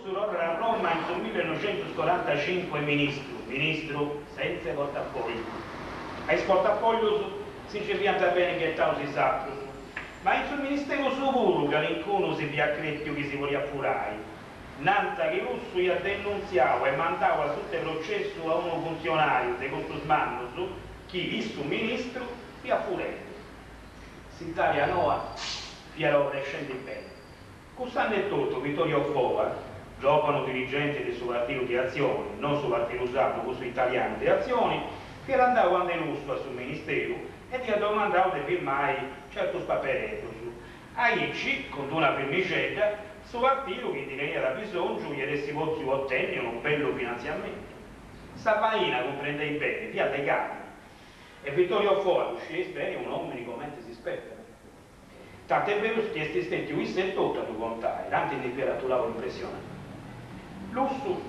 Lussuro a Roma in 1945 ministro senza portafoglio. A portafoglio si ci pianta bene che tausi sappi, ma in sul ministero sicuro che l'incuno si via cretio che si voleva furare. Nanta che Lussu gli denunziava e mandava sotto il processo a uno funzionario di questo smanno chi visto ministro via furendo. S'Italia Noa fiero crescendo bene. Quest'anno è tutto, Vittorio Fova, giovane dirigente del suo partito di azioni, non suo partito usato, questo italiano di azioni, che andava quando è Lussu sul ministero e gli ha domandato di firmare certo paperetto. Aici, con una firmicetta, suo partito che direi era bisogno gli si possa ottenere un bello finanziamento. Sabaina comprende bene, via dei cani. E Vittorio Fova, uscì bene, un uomo come si spetta. Tanto è vero che questi stenti qui tutto tu contare, tanto in temperatura impressionante. Lussu,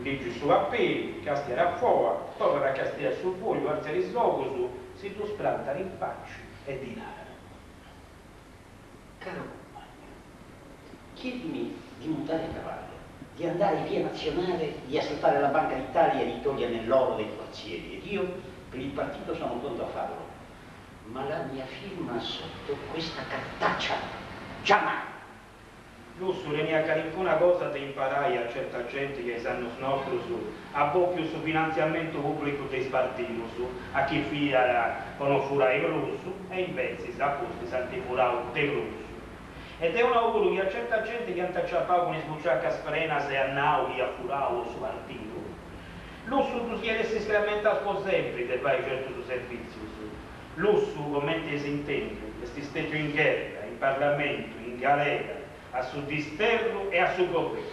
leggi su appelli, castiera a fuoco, torna a castiera sul foglio, alza il slogo si tu splanta rinfacci e dinara. Caro compagno, chiedimi di montare a cavallo, di andare via nazionale, di assaltare la Banca d'Italia e di togliere l'oro dei quartieri. Ed io per il partito sono pronto a farlo. Ma la mia firma sotto questa cartaccia, già. Lussu, ne ha una cosa da imparare a certa gente che sanno nostro a più su finanziamento pubblico dei partiti, a chi fia con furai Lussu e invece si apposti santi furao de Lussu. Ed è un auguro che a certa gente che hanno acciappato con sbucciacca sprenas e annaudi a furao su partito. Lussu tu si è estremamente sempre di fare certo su servizio. Lussu, come si intende, è stato in guerra, in Parlamento, in galera, a su disterro e a su governo,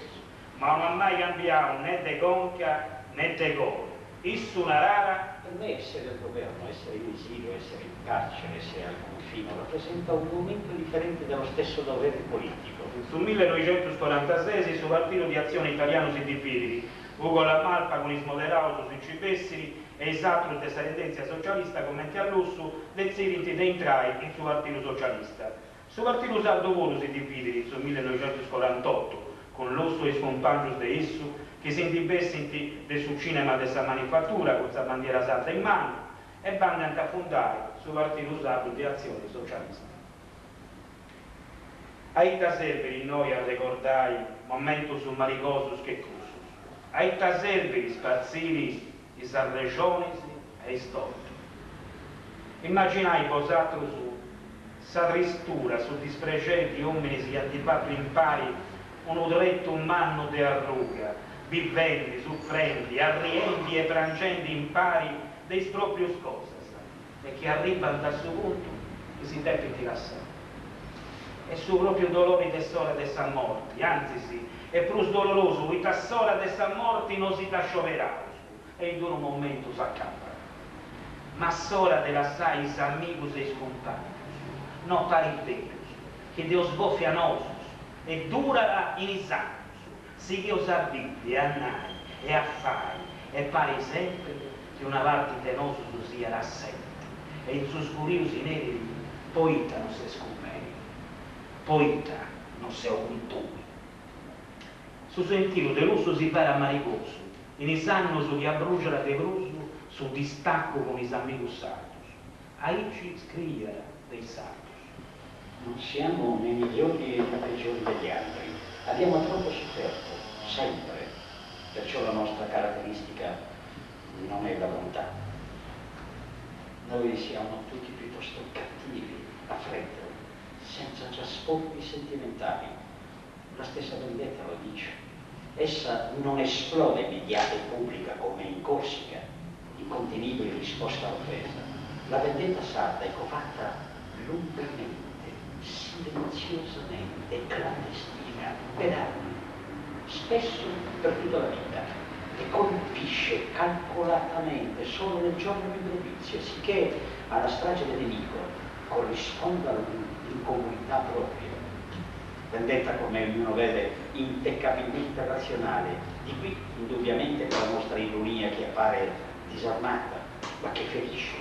ma non ha mai cambiato né de conca né de gol. Isso una rara. Per me essere al governo, essere in esilio, essere in carcere, essere al confine, rappresenta un momento differente dello stesso dovere politico. Sul 1946 il suo partito di azione italiano si divide, Ugo La Malpa con il moderato sui cipesseri e esatto della tendenza socialista commenti a Lussu del seguente da entrare in suo partito socialista. Il suo partito usato si divide nel 1948 con Lussu e i suoi compagni di esso che si indibessenti del suo cinema della manifattura con la bandiera salta in mano e vanno a fondare il suo partito usato di azione socialista. Aita serve noi a ricordare il momento su maricosus che cursus. Aita serve spazzini i sarreggioni e i storti. Immaginai posato su sa ristura, su disprecenti uomini che hanno fatto in pari un odretto umano di arruga, viventi, soffrenti, arrienti e frangenti in pari dei propri cose, e che arrivano da suo punto che si deve rilassare. E su proprio dolore de sora de sa morti, anzi sì, è più doloroso, che da sora de sa morti non si da scioverà, e in un momento s'accappa. Ma sora della sai sa amigos e scompagni, no parideros, che Dio sboffia nosos, e dura in isanus, si che osa vivi, e annai, e affari, e pare sempre che una parte tenoso sia rassente, e in sus curiosi neri, poeta non si scompeni, poeta non si occultui. Su sentiero dell'uso si pare a maricoso, in isanus che abbrucia de bruso, su distacco con i amigos sardos, aici scrivere dei sardos. Non siamo né migliori né peggiori degli altri, abbiamo troppo sofferto, sempre, perciò la nostra caratteristica non è la bontà. Noi siamo tutti piuttosto cattivi, a freddo, senza trasporti sentimentali. La stessa vendetta lo dice. Essa non esplode immediata e pubblica come in Corsica, incontenibile risposta all'offesa. La vendetta sarda è covatta lungamente, silenziosamente, clandestina, per anni, spesso per tutta la vita, e colpisce calcolatamente solo nel giorno di giudizio, sicché alla strage del nemico corrisponda l'incongruità propria. Vendetta, come ognuno vede, impeccabilmente razionale, di qui indubbiamente la nostra ironia che appare disarmata, ma che ferisce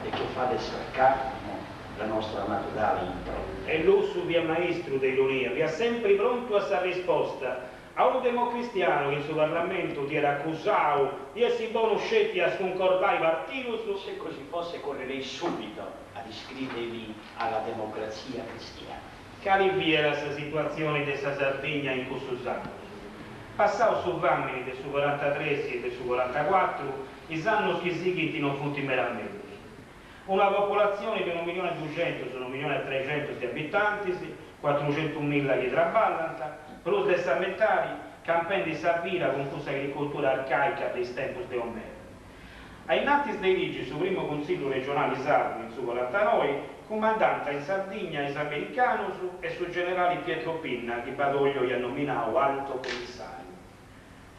e che fa del sarcasmo la nostra naturale impronta. E Lussu, via maestro dell'ironia, via sempre pronto a sa risposta A un democristiano che in suo Parlamento ti era accusato di essere conoscetti a sconcordare i partiti. Se così fosse, correrei subito ad iscrivermi alla democrazia cristiana. Quali via questa situazione della Sardegna in questo anno? Passato su Vammini del su 43 e del su 44, i anni che si non funti meramente. Una popolazione di 1.200.000 su 1.300.000 di abitanti, 400.000 che traballano, plus de sammentari, campen di Sabira con questa agricoltura arcaica dei tempos de Omero. Ai nati dei Ligi, sul primo consiglio regionale sardo in su 49, comandante in Sardegna es americano e su generale Pietro Pinna, che Badoglio gli ha nominato alto commissario.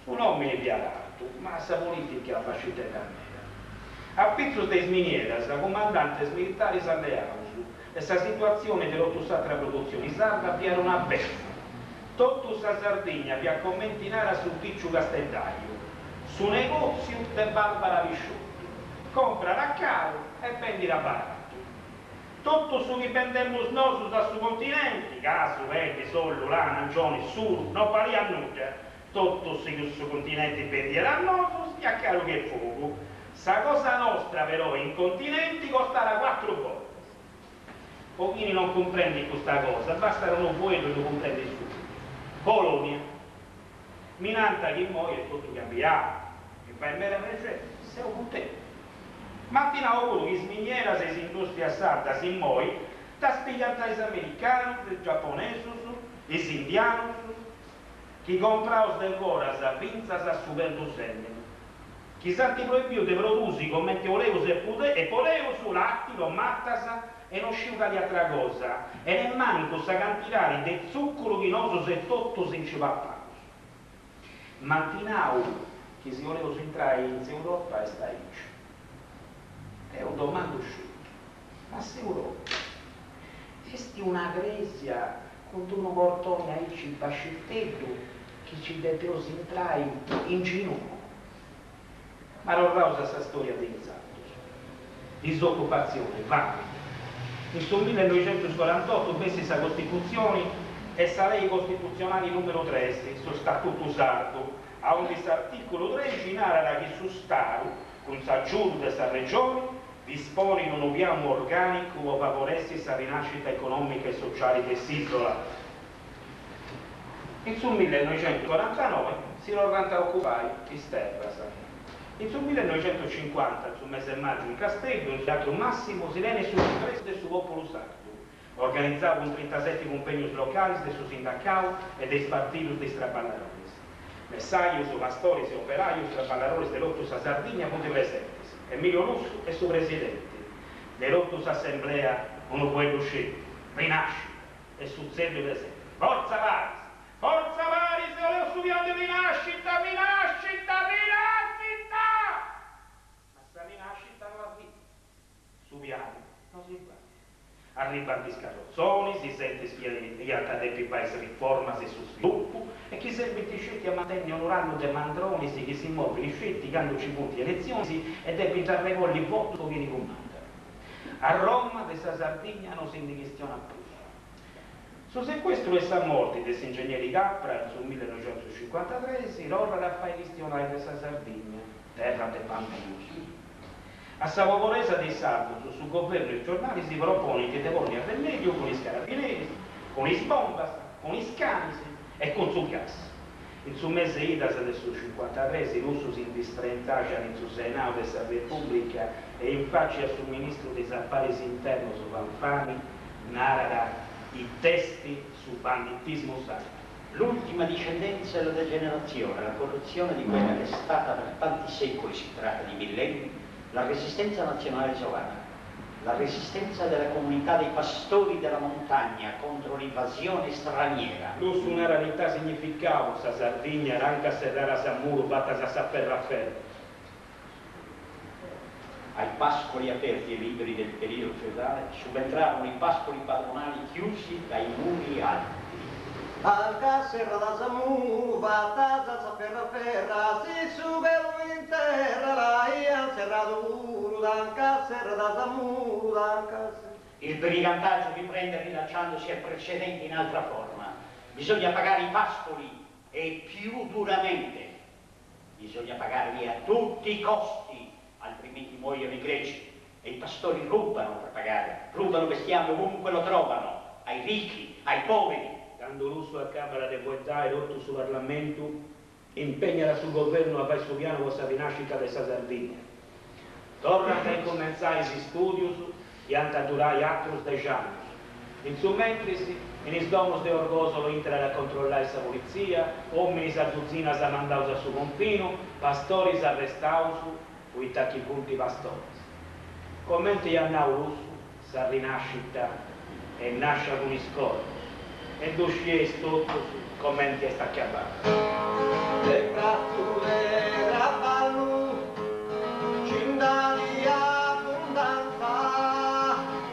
Su nome piarato, ma sa politica la fascita carnera. A Pietro de Sminieras, comandantes militares alleados, questa situazione dell'ottusatra produzione sarda era una beffa. Tutta la Sardegna vi ha commentinata sul Picciu Castellaio, su negozio di Barbara Visciutti. Comprano a caro e vendere a barato. Tutto su dipendemos nosus da su continente, caso, verde, sollo, lana, gione, suru, non pari a nulla. Tutto su continente vendiera a nosus e a caro che fuoco. Sa cosa nostra però in continenti costarà 4 volte. Pochini non comprendi questa cosa, basta uno vuoto e lo comprendi subito. Polonia, minanta che muore è tutto cambiato, che fa in mera presente, siamo contenti. Mattina quello che sminiera se si industria sarda si muore, da spigliare gli americani, i giapponesi, gli indiani, chi comprava del voras a vinzas a superdo semmene. Chi sarti proibito di produrre come volevo e volevo su l'attilo, mattasa, e non sciuga di altra cosa, e nemmeno sa quantità di zucchero chinoso se tutto si incivappato. Mattinau, che si voleva entrare in Europa e sta in. E ho domando scelto, ma se Europa, esti una gresia con uno portone a il bascettello che ci deve entrare in ginocchio. Ma non rausa questa storia dei santos. Disoccupazione, va. In sul 1948 messe la Costituzione e sa lei costituzionale numero 3, sul Statuto Sardo, a un articolo 13 narra che su Stato, con sa giunta e sa regione, dispone un piano organico che favorisce la rinascita economica e sociale dell'isola. In sul 1949 si torna a occupare il terra. In sul 1950, sul mese di maggio in Castello, il teatro Massimo Silene sul ingresso del suo popolo sardo. Organizzava un 37 convegni locali del suo sindacato e dei partiti dei traballadores. Messaggios, pastores e operaios traballadores dell'Otto Sardegna punti presenti. Emilio Russo è suo presidente. Dell'Otto Assemblea uno pueblo scelto. Rinasce e succede presente. Forza Varis! Forza Varis! Volevo studiare di rinascita, rinascita, rinascita! Ma sta rinascita non arriva. Subiamo, non si va. Arrivano gli scarrozzoni, si sente schiariata del paese riforma se su sviluppo e chi serve i scetti a mantenere onorando dei mandroni che si muovono i scetti candoci punti elezioni e deve dare con il voto che viene comanda. A Roma, questa Sardegna non si indichistiona più. Sul sequestro e sa morte degli ingegneri Capra sul 1953 si torna a fare listionare questa Sardegna, terra dei bambini. A Savovoresa dei Sardi, sul governo e i giornali si propone che devolvi a rimedio con i carabinieri, con i sbombas, con i scansi e con sul gas. Il suo mese IDAS adesso 53 si russo si indistrentace in suo Senato della Repubblica e infatti al suo ministro dei affari interni su Vanfani narra i testi sul banditismo sardo. L'ultima discendenza è la degenerazione, la corruzione di quella che è stata per tanti secoli, si tratta di millenni, la resistenza nazionale giovana, la resistenza della comunità dei pastori della montagna contro l'invasione straniera. Plus una realtà significava sa Sardegna, anche se era Samuro, fatta a Sapperrafferro. Ai pascoli aperti e liberi del periodo feudale subentrarono i pascoli padronali chiusi dai muri alti. Anca serra da Samuro, fatta a Sapperrafferra, si sugano in terra, la ia serrato duro, anca serra da Samuro, anca serra. Il brigantaggio riprende rilasciandosi al precedente in altra forma. Bisogna pagare i pascoli e più più duramente. Bisogna pagarli a tutti i costi, altrimenti muoiono i greci. E i pastori rubano per pagare, rubano bestiame ovunque lo trovano, ai ricchi, ai poveri. Dando l'uso a Camera de Puerta e rotto sul Parlamento, impegna sul governo a fare su piano questa rinascita della Sardegna. Torna a comenzare gli studi e a durare altri 10 anni. In su mentre in domus de Orgoso lo entra a controllare la polizia, uomini a dozzina a mandare su confino, pastori arrestati, i tacchi punti pastori. Commenti a Naurus, sa rinascita e nasce con i scordi. E dusci tutto, commenti a stacchiabato. Le fratture ravallu, cindali abbondanza,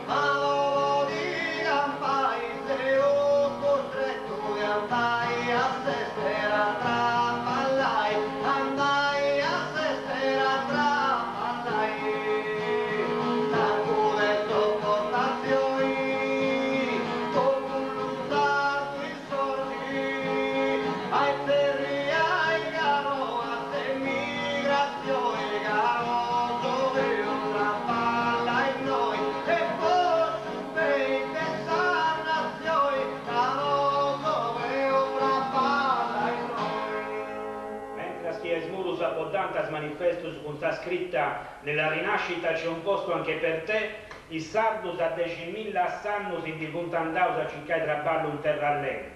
ma l'uomo di gran paese ho costretto e andai a sestera trapallai, andai a sestera trapallai, sangue le sopportazioni, con l'usato i sordi, ai ferri, ai canoas, emigrazioni, caro, dove un trapalla in noi, e poi su peite nazioni, caro, dove un trapalla in noi. Mentre che Esmurus abbondantas manifestus con sta scritta nella rinascita c'è un posto anche per te, i sardus a 10.000 sannus in dipuntandaus a cercare traballo in terra all'era.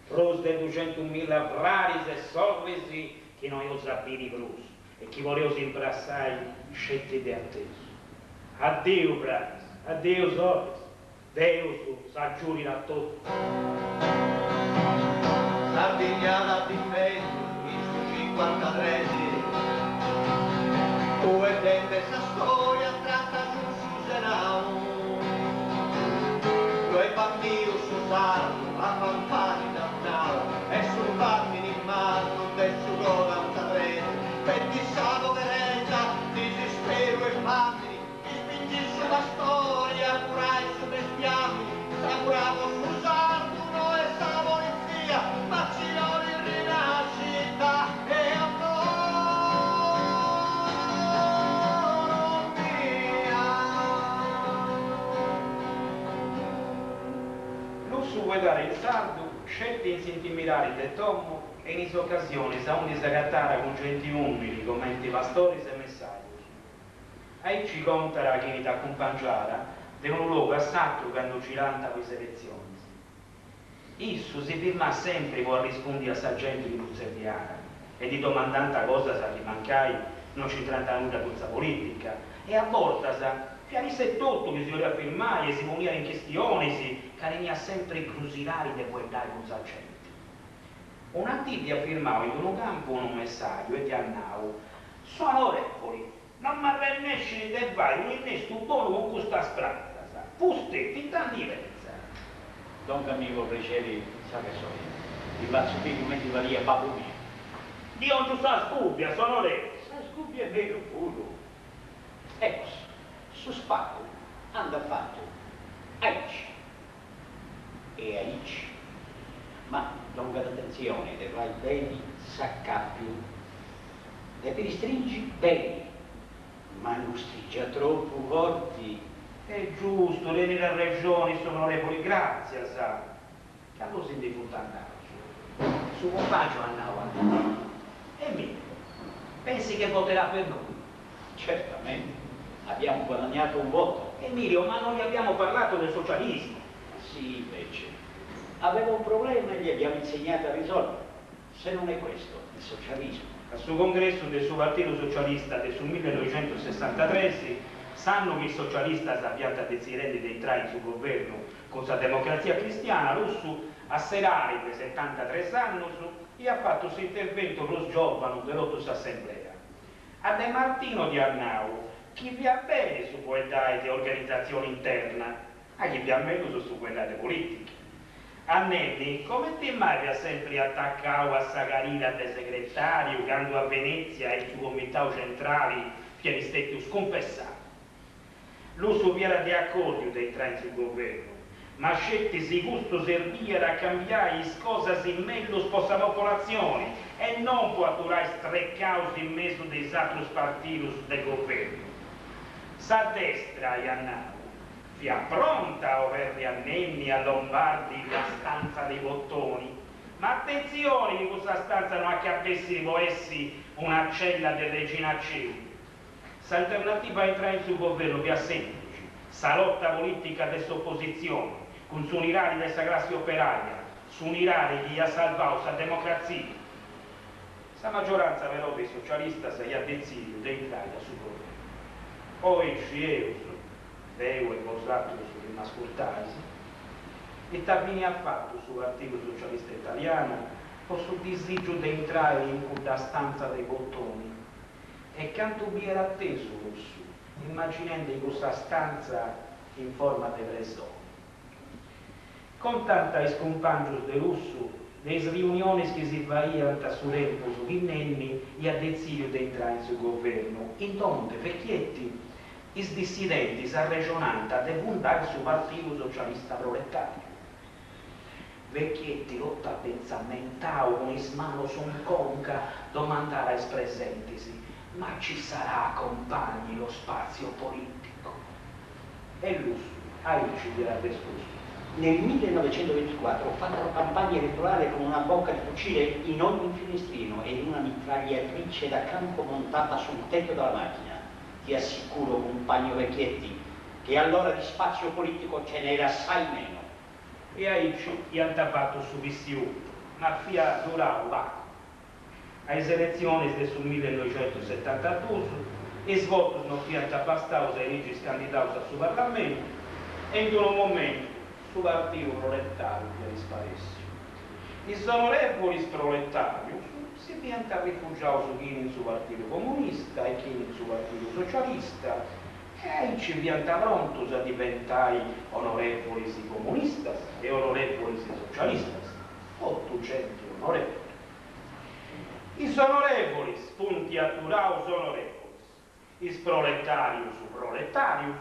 Pros de 200.000 fraris e sorrisi che noi osabili crus e chi voleos imbrassai scetti de atteso. Addio fraris, addio sorris, Deus s'aggiuri a tutto. Sardignana di mezzo, su 53, due tende sa storia tratta su Senau, due bambini su sardo, a fanfani da Nau, e sul bambini in mano del suo 93, per dissato verenza, disispero e bambini, mi spingi sulla storia, curai su bestiami, sakuravo su sardo, no e sa polizia, ma ci non in rinascita e L'uso guardare il sardo, scelte in sintimirare de Tommo e in occasioni sa un disagattare con genti umili, commenti pastori e messaggi. Ai ci contara che in accompagnara de un luogo assatto che hanno giranta queste lezioni. Isso si firma sempre può rispondere a sa gente di Luzzerdiana e di domandanta cosa sa che mancai non ci tratta nulla con sa politica e a volte sa chiarisse tutto che si voleva firmare e si poneva in questione si carenia sempre crusilari de guardare con sa gente. Un attimo firmava in un campo un messaggio e ti annavo sono orecoli non mi arrennesci de vai un innesto buono con questa spratta sa fuste finta diversa. Don Camillo Preceri, sa che so io, ti faccio qui come ti valia babbo mio. Dio non sa scubbia, sono re. Sa scubbia è vero puro. Ecco, su spacco, anda fatto, aici e aici. Ma non date attenzione, te vai bene, s'accappi, te ristringi bene, ma non stringi troppo forti. È giusto, le nelle regioni sono onorevoli, grazie, sa. Che a voi si deve andare su compagno andavo e mi pensi che voterà per noi? Certamente, abbiamo guadagnato un voto. Emilio, ma non gli abbiamo parlato del socialismo. Sì, invece, aveva un problema e gli abbiamo insegnato a risolverlo. Se non è questo, il socialismo. Al suo congresso del suo partito socialista del suo 1963 sanno che il socialista si avviata a decidere di entrare in suo governo con la democrazia cristiana, Russu a serare per 73 anni e ha fatto il suo intervento con giovani dell'otto assemblea. A De Martino di Arnau, chi vi ha bene su quella di organizzazione interna, a chi vi ha meno su quella di politica. A Nelli, come ti mai vi ha sempre attaccato a Sagarina de segretario, quando a Venezia e il suo comitato centrale viene stato sconfessato? L'uso era di accordo di entrare in sul governo, ma scetti si gusto servire a cambiare le cose in meglio per la popolazione e non per atturare streccaus in mezzo dei altri partiti del governo. Sa destra, Iannau, fia pronta a avere a Nenni, a Lombardi, la stanza dei bottoni, ma attenzione che questa stanza non accappessi può essere una cella del Regina Celi. S'alternativa a entrare sul governo via semplice, sa lotta politica dell'opposizione, con su unirari della classe operaia, su unirari che ha salvato la democrazia. La maggioranza però dei socialisti si ha deciso di entrare sul governo. Poi ci Deo e Bosato sono ascoltati, e Tabini ha fatto sul Partito Socialista Italiano o sul disagio di entrare in quella stanza dei bottoni. E quanto vi era atteso Russo, immaginando in questa stanza in forma di presone. Con tanta scompagno di Russo, le riunioni che si facevano su tempo su Vinnenni e ha deciso di entrare sul governo, in donde vecchietti, i dissidenti s'arregionanti a defondare sul Partito Socialista Proletario. Vecchietti lotta pensamentao con le mani su un conca domandare ai presenti ma ci sarà compagni lo spazio politico? E lui, ci dirà discorso. Nel 1924 ho fatto la campagna elettorale con una bocca di fucile in ogni finestrino e una mitragliatrice da campo montata sul tetto della macchina. Ti assicuro, compagno Vecchietti, che allora di spazio politico ce n'era assai meno. E Aici gli hanno tappato su VCU, ma fia durato va. Alle elezioni del 1972 i svoti non fiano abbastanza ai leggi candidati al suo Parlamento e in un momento il partito proletario vi risparesse. I onorevoli proletari si viene rifugiati su chi in suo partito comunista e chi in suo partito socialista e ci viene pronto a diventare onorevoli comunisti e onorevoli socialisti, 800 onorevoli. I onorevoli spunti a Turau onorevoli, i proletari su proletarius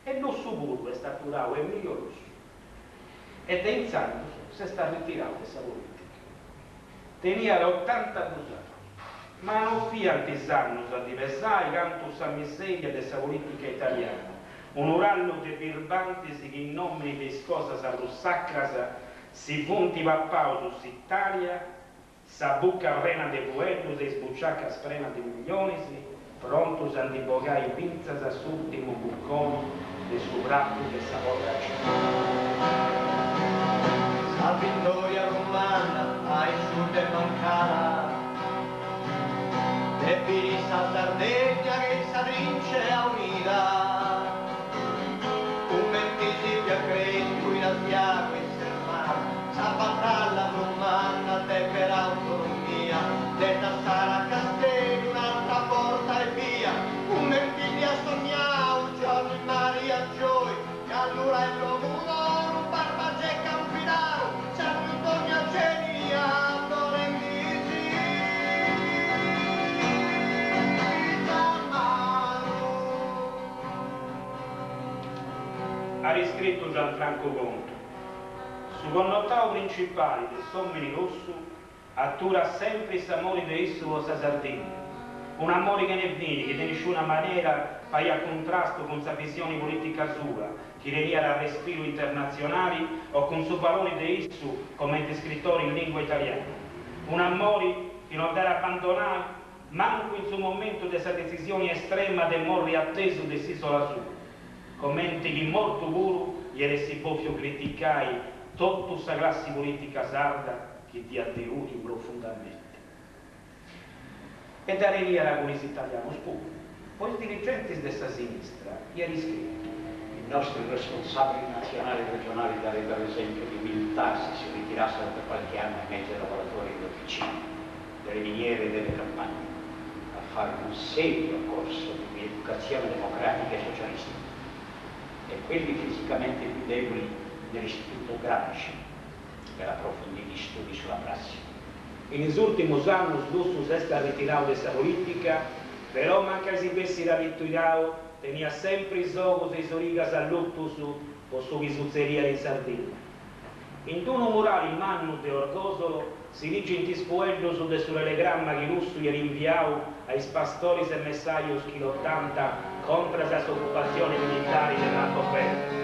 e lo suburbo è stato Turau Emilio Russo. Ed è in sangue si sta ritirando questa politica. Tenia 82 anni, ma non fia antisannos a diversare canto sa miseria della politica italiana, un urallo de birbanti che in nome di cose allo sacrasa si punti vappau su Italia, sa bucca rena de buenos e sbucciaca sprena de milioni, prontos a dibogai pinzas a s'ultimo buccone de su braccio che sa borraccia. La vittoria romana ai sud e mancata, e Pirissa Sardegna che s'adrince a unida, un mentisi più accresco in Asiago e Sermà, sa battaglia romana de per autonomia, de tassare a Castello un'altra porta e via, un mentisi a sognare un giorno in Maria Gioi, che allora è l'uomo un barbaggio e campinaro, San Antonio a Genia, Torendisi, Ha riscritto Gianfranco Conto. Su connotao principale del Sommini Rosso attura sempre il amore di esso cosa Sardegna. Un amore che ne viene, che di nessuna maniera fai a contrasto con sa visione politica sua, che reniera respiro internazionale o con suo valore di esso come scrittore in lingua italiana. Un amore che non deve abbandonare manco in suo momento della decisione estrema del morre atteso di s'isola sua. Commenti che molto puro ieri si può criticare tutta la classe politica sarda che ti ha deluso profondamente. E da reniera con gli italiani spuro. Poi i dirigenti della sinistra ieri scritto. I nostri responsabili nazionali e regionali darebbero esempio di umiltà se si ritirassero per qualche anno in mezzo ai lavoratori delle officine, delle miniere e delle campagne, a fare un serio corso di educazione democratica e socialistica. E quelli fisicamente più deboli dell'Istituto Gramsci per approfonditi studi sulla prassi. In gli ultimi anni Lusso si è ritirato dalla politica, però manca si avessi ritirato, tenia sempre i giochi e i rigas all'otto su o su visuzzeria in Sardegna. In uno murale in mannu de Orgosolo si legge in tispuello su de telegramma che Lussu gli rinviau ai pastori e messaios che l'80 contro la occupazione militare dell'Alto Ferro.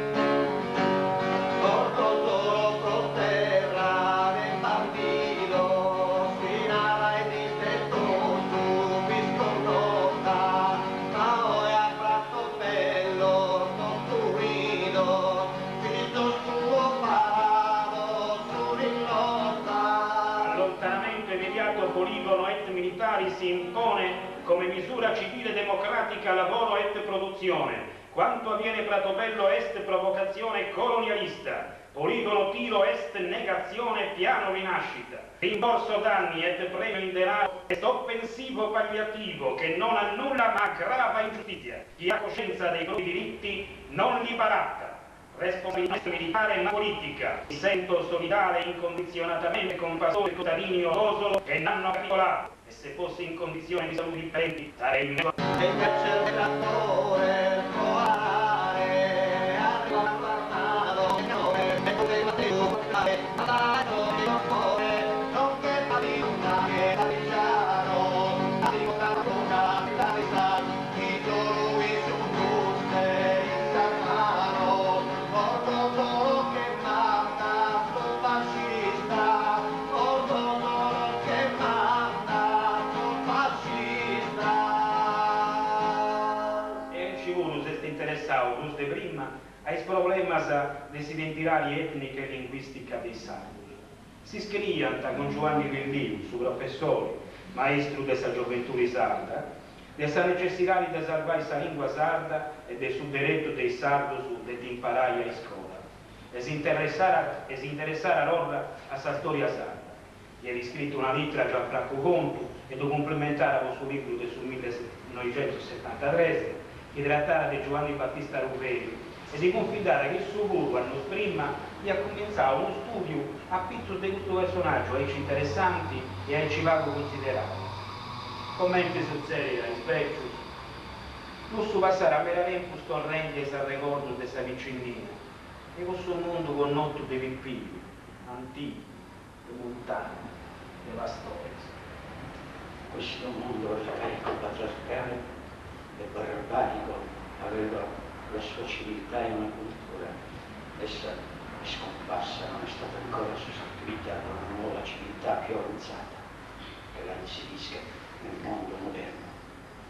Si impone come misura civile democratica lavoro et produzione, quanto avviene Pratobello est provocazione colonialista, poligono tiro est negazione piano rinascita, rimborso danni et premio in denaro est offensivo palliativo che non annulla ma aggrava ingiustizia, chi ha coscienza dei propri diritti non li baratta. Responsabilità militare ma politica. Mi sento solidale incondizionatamente con pastori contadini Orgosolo che n'hanno capitolato e se fossi in condizione di salute differenti sarei in mezzo. Ai problemas dell'identità etnica e linguistica dei sardi. Si scrianta con Giovanni Rilliu, su professore, maestro della gioventù sarda, della necessità di salvare la lingua sarda e del suo diritto dei sardos di imparare a scuola. E si interessare allora alla storia sarda. Ieri scritto una lettera a Gianfranco Contu e lo complementare con il suo libro del 1973 che trattava di Giovanni Battista Ruggeri e di confidare che il suo guru anno prima gli ha cominciato uno studio a pizzo di questo personaggio, ai interessanti e ai civago considerati. Commenti su serie ai specchios, Lussu passare veramente storrente al ricordo di questa vicinina e questo mondo connotto dei vippini, antichi, di montane, della storia. Questo mondo arcaico, patriarcale e barbarico aveva la sua civiltà e una cultura. Essa è scomparsa, non è stata ancora sostituita da una nuova civiltà più avanzata che la inserisca nel mondo moderno.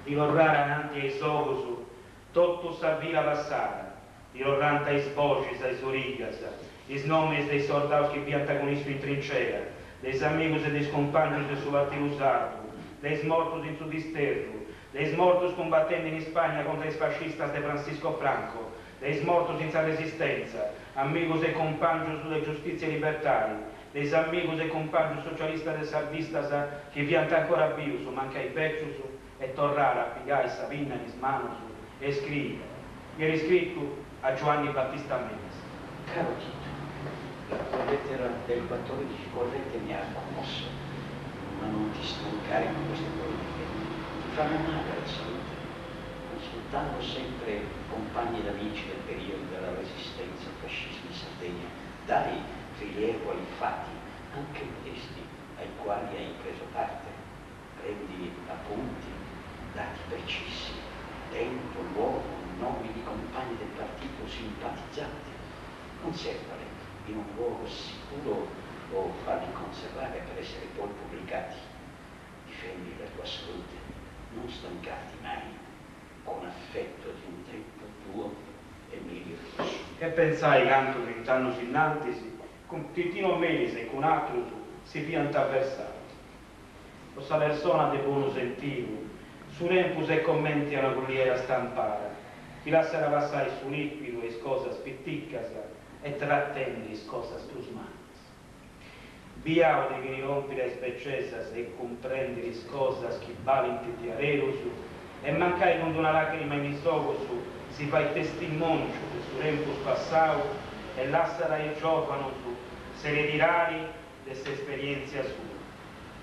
Di lorrare anche ai sogosu, tutto sa via passata, di lorrante ai sbocis, ai sorigas, i nomi dei soldati che vi antagoniscono in trincea, dei amigos e dei scompagni del suo attivo sardo, dei smortos in su disterro, dei smortos combattendo in Spagna contro i fascistas de Francisco Franco, dei smortos senza resistenza, amigos e compagnos sulle giustizie libertarie, dei amigos e compagnos socialistas e sardistas che vi ancora vius, manca i vecchios e tornare a pigliare Sabina in mano e scrive. Ieri scritto a Giovanni Battista Mendes. Caro Tito, la tua lettera del 14 corrente mi ha commosso, ma non ti stancare con queste politiche. Fanno male alla salute, consultando sempre compagni ed amici del periodo della resistenza al fascismo in Sardegna, dai rilievo ai fatti, anche modesti, ai quali hai preso parte. Prendi appunti, dati precisi, tempo, luogo, nomi di compagni del partito simpatizzanti. Conservali in un luogo sicuro o farli conservare per essere poi pubblicati. Difendi la tua salute. Non stancarti mai, con affetto di un tempo tuo, Emilio Lussu. E pensai canto vent'anni innantisi, con Titino Melise e con altro si pianta avversato. Questa persona di buono sentire, su rempus e commenti alla colliera stampare, ti lascerà passare su liquido e scosa spitticcas e trattendi scosas tus manos. Biao di che rompere e speccesas e comprendi le cosas che valenti di arerosu e mancai con una lacrima in isogosu si fa il testimonio de su rempus passau e lasciara il giovano su se le dirari dessa esperienza sua.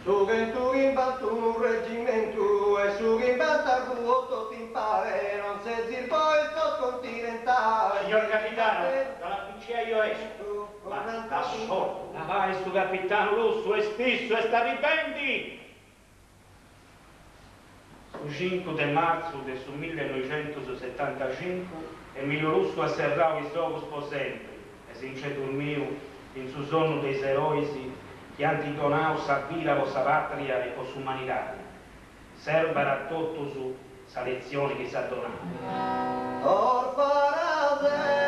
Su che tu imbatto un reggimento e su che imbatta il ruoto ti impare non sei zirbo il continentale. Signor capitano, dalla c'è io esco, ma da solo, la vai su capitano Lusso e stisso e sta ribendi. Su 5 marzo del 1975 Emilio Russo asserrava i suoi sempre e si dormiu in su sonno dei eroi che antitonau sa vila o sa patria e su umanità. Servera a tutto su sa lezione che sa donato. Or farase